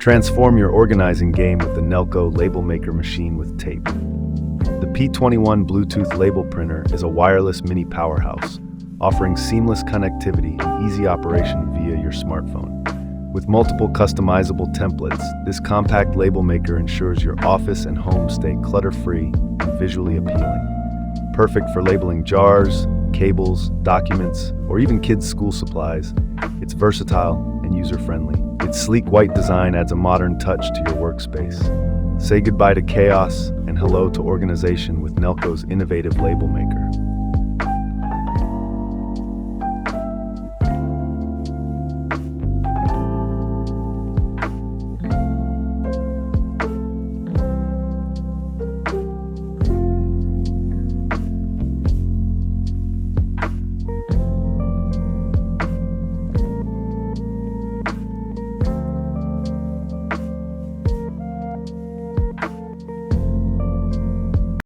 Transform your organizing game with the Nelko Label Maker Machine with tape. The P21 Bluetooth Label Printer is a wireless mini powerhouse, offering seamless connectivity and easy operation via your smartphone. With multiple customizable templates, this compact label maker ensures your office and home stay clutter-free and visually appealing. Perfect for labeling jars, cables, documents, or even kids' school supplies, it's versatile and user-friendly. Its sleek white design adds a modern touch to your workspace. Say goodbye to chaos and hello to organization with Nelko's innovative label maker.